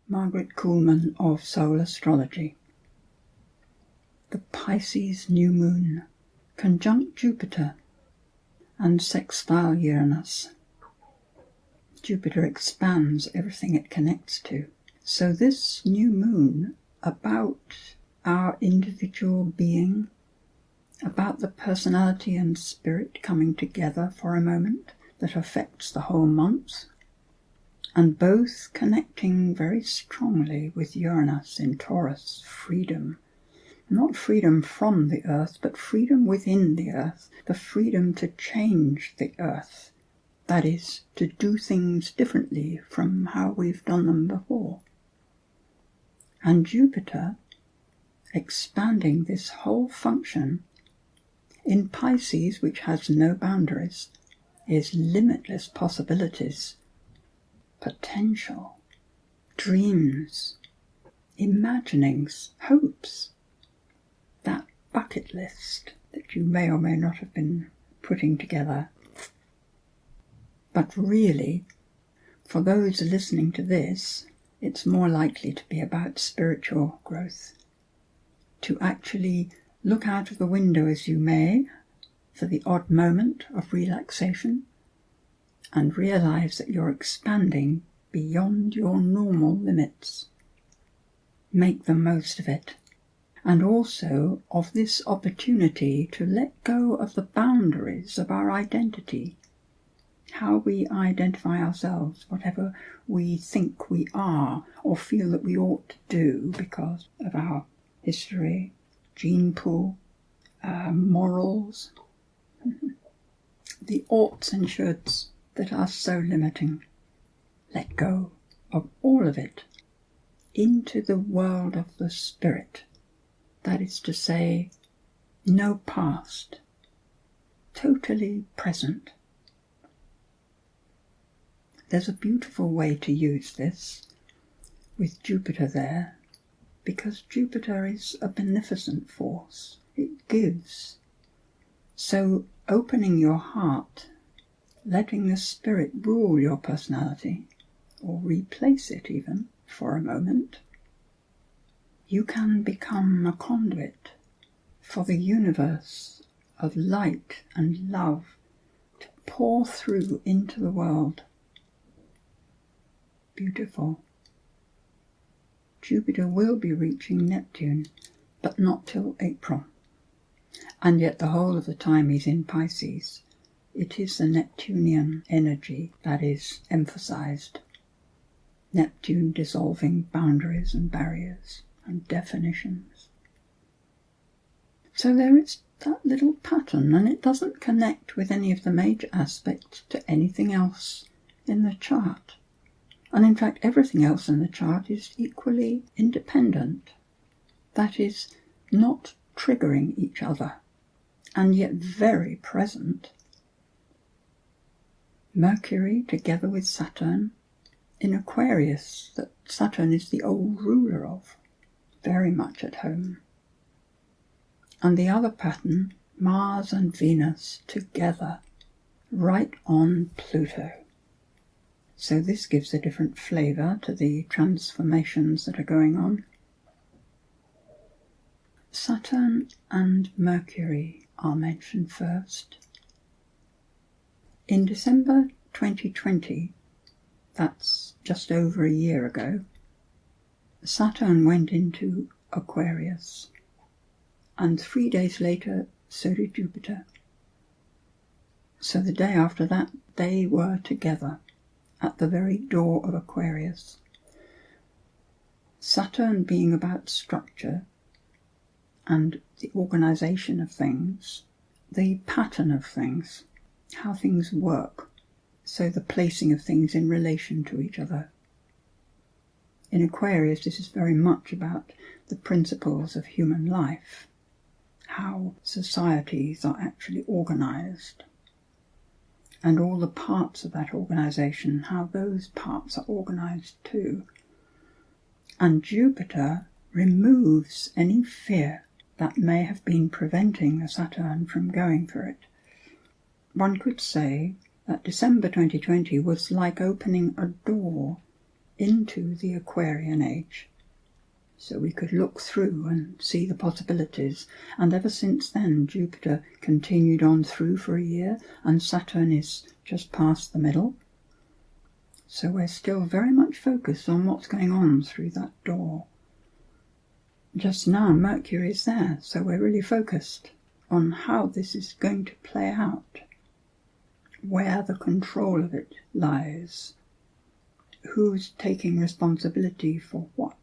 Margaret Kuhlman of Soul Astrology. The Pisces new moon, conjunct Jupiter and sextile Uranus. Jupiter expands everything it connects to. So this new moon, about our individual being, about the personality and spirit coming together for a moment that affects the whole month, and both connecting very strongly with Uranus in Taurus, freedom. Not freedom from the earth, but freedom within the earth, the freedom to change the earth. That is, to do things differently from how we've done them before. And Jupiter, expanding this whole function, in Pisces, which has no boundaries, is limitless possibilities, potential, dreams, imaginings, hopes, that bucket list that you may or may not have been putting together. But really, for those listening to this, it's more likely to be about spiritual growth. To actually look out of the window as you may for the odd moment of relaxation and realize that you're expanding beyond your normal limits. Make the most of it. And also of this opportunity to let go of the boundaries of our identity, how we identify ourselves, whatever we think we are or feel that we ought to do because of our history, gene pool, morals, the oughts and shoulds that are so limiting. Let go of all of it into the world of the spirit. That is to say, no past, totally present. There's a beautiful way to use this with Jupiter there, because Jupiter is a beneficent force. It gives. So opening your heart, letting the spirit rule your personality, or replace it even for a moment, you can become a conduit for the universe of light and love to pour through into the world. Beautiful. Jupiter will be reaching Neptune, but not till April. And yet the whole of the time he's in Pisces, it is the Neptunian energy that is emphasized. Neptune dissolving boundaries and barriers and definitions. So there is that little pattern, and it doesn't connect with any of the major aspects to anything else in the chart. And in fact, everything else in the chart is equally independent. That is, not triggering each other, and yet very present. Mercury together with Saturn in Aquarius, that Saturn is the old ruler of, very much at home. And the other pattern, Mars and Venus together, right on Pluto. So this gives a different flavour to the transformations that are going on. Saturn and Mercury are mentioned first. In December 2020, that's just over a year ago, Saturn went into Aquarius, and 3 days later, so did Jupiter. So the day after that, they were together at the very door of Aquarius. Saturn being about structure and the organisation of things, the pattern of things, how things work, so the placing of things in relation to each other. In Aquarius, this is very much about the principles of human life, how societies are actually organised, and all the parts of that organisation, how those parts are organised too. And Jupiter removes any fear that may have been preventing the Saturn from going for it. One could say that December 2020 was like opening a door into the Aquarian age, so we could look through and see the possibilities. And ever since then, Jupiter continued on through for a year, and Saturn is just past the middle. So we're still very much focused on what's going on through that door. Just now, Mercury is there, so we're really focused on how this is going to play out, where the control of it lies, who's taking responsibility for what.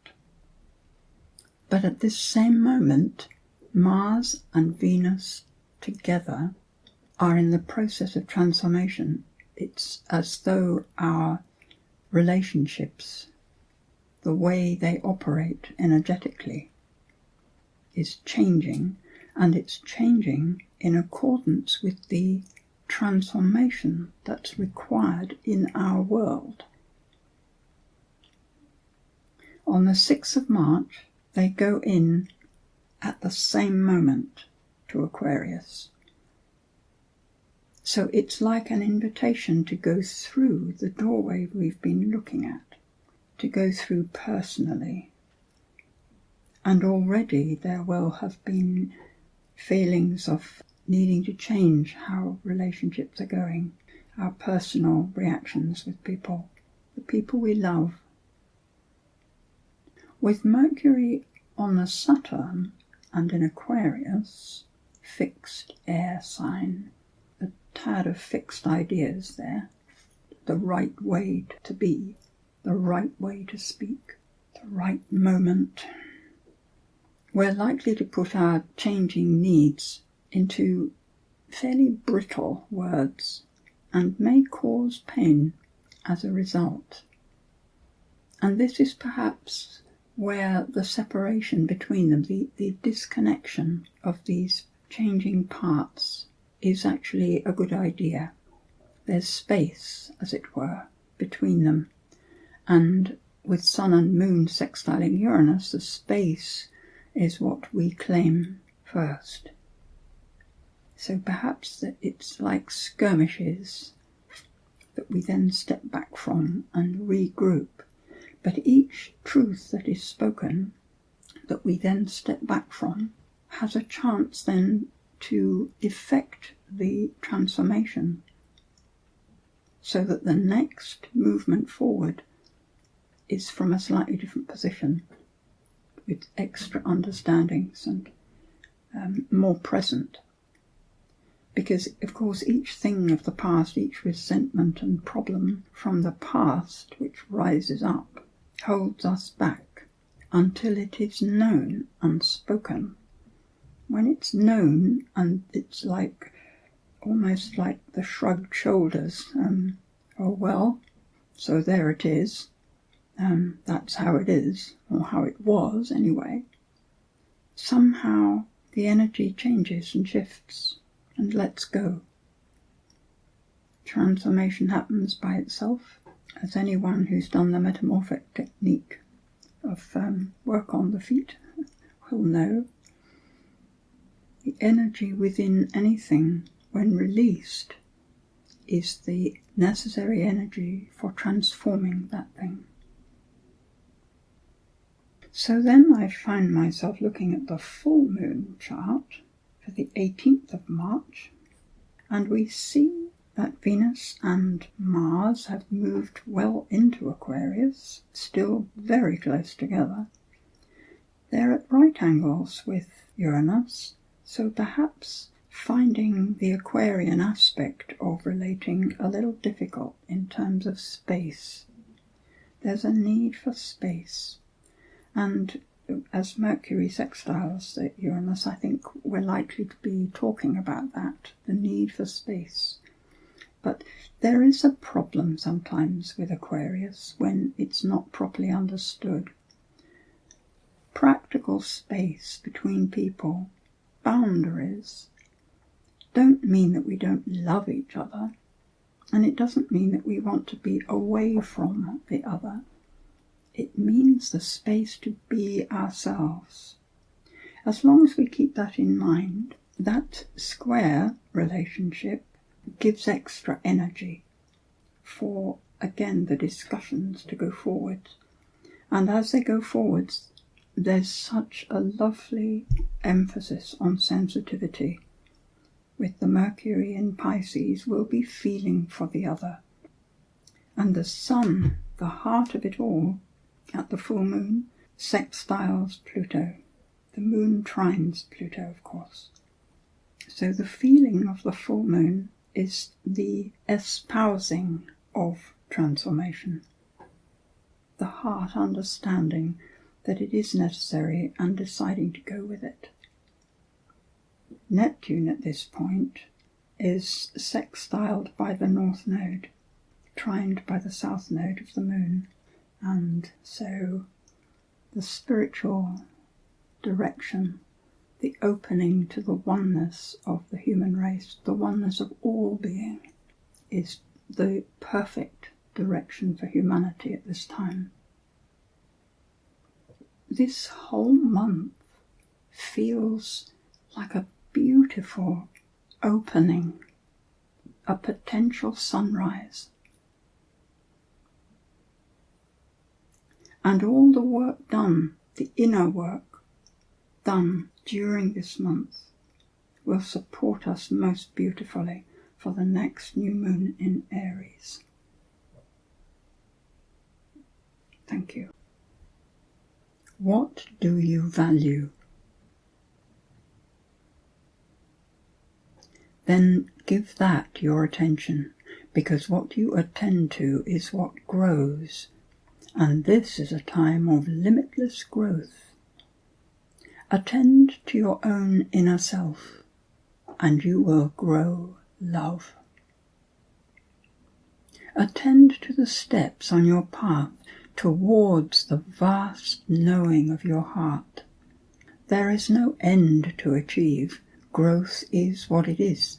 But at this same moment, Mars and Venus together are in the process of transformation. It's as though our relationships, the way they operate energetically, is changing, and it's changing in accordance with the transformation that's required in our world. On the 6th of March, they go in at the same moment to Aquarius. So it's like an invitation to go through the doorway we've been looking at, to go through personally. And already there will have been feelings of needing to change how relationships are going, our personal reactions with people, the people we love. With Mercury on the Saturn and in Aquarius, fixed air sign, a tad of fixed ideas there, the right way to be, the right way to speak, the right moment. We're likely to put our changing needs into fairly brittle words and may cause pain as a result. And this is perhaps where the separation between them, the disconnection of these changing parts, is actually a good idea. There's space, as it were, between them. And with Sun and Moon sextiling Uranus, the space is what we claim first. So perhaps that it's like skirmishes that we then step back from and regroup. But each truth that is spoken, that we then step back from, has a chance then to effect the transformation, so that the next movement forward is from a slightly different position, with extra understandings and more present. Because, of course, each thing of the past, each resentment and problem from the past which rises up, holds us back until it is known and spoken. When it's known, and it's like almost like the shrugged shoulders, oh well, so there it is, that's how it is, or how it was anyway. Somehow the energy changes and shifts and lets go. Transformation happens by itself, as anyone who's done the metamorphic technique of work on the feet will know. The energy within anything, when released, is the necessary energy for transforming that thing. So then I find myself looking at the full moon chart for the 18th of March, and we see that Venus and Mars have moved well into Aquarius, still very close together. They're at right angles with Uranus, so perhaps finding the Aquarian aspect of relating a little difficult in terms of space. There's a need for space. And as Mercury sextiles Uranus, I think we're likely to be talking about that, the need for space. But there is a problem sometimes with Aquarius when it's not properly understood. Practical space between people, boundaries, don't mean that we don't love each other, and it doesn't mean that we want to be away from the other. It means the space to be ourselves. As long as we keep that in mind, that square relationship gives extra energy for again the discussions to go forwards. And as they go forwards, there's such a lovely emphasis on sensitivity. With the Mercury in Pisces, we'll be feeling for the other. And the Sun, the heart of it all, at the full moon, sextiles Pluto. The moon trines Pluto, of course. So the feeling of the full moon is the espousing of transformation. The heart understanding that it is necessary and deciding to go with it. Neptune at this point is sextiled by the North Node, trined by the South Node of the Moon, and so the spiritual direction, the opening to the oneness of the human race, the oneness of all being, is the perfect direction for humanity at this time. This whole month feels like a beautiful opening, a potential sunrise. And all the work done, the inner work done during this month, will support us most beautifully for the next new moon in Aries. Thank you. What do you value? Then give that your attention, because what you attend to is what grows, and this is a time of limitless growth. Attend to your own inner self, and you will grow love. Attend to the steps on your path towards the vast knowing of your heart. There is no end to achieve. Growth is what it is,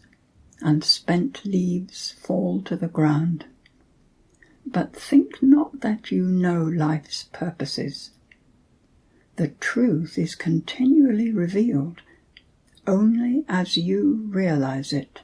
and spent leaves fall to the ground. But think not that you know life's purposes. The truth is continually revealed, only as you realize it.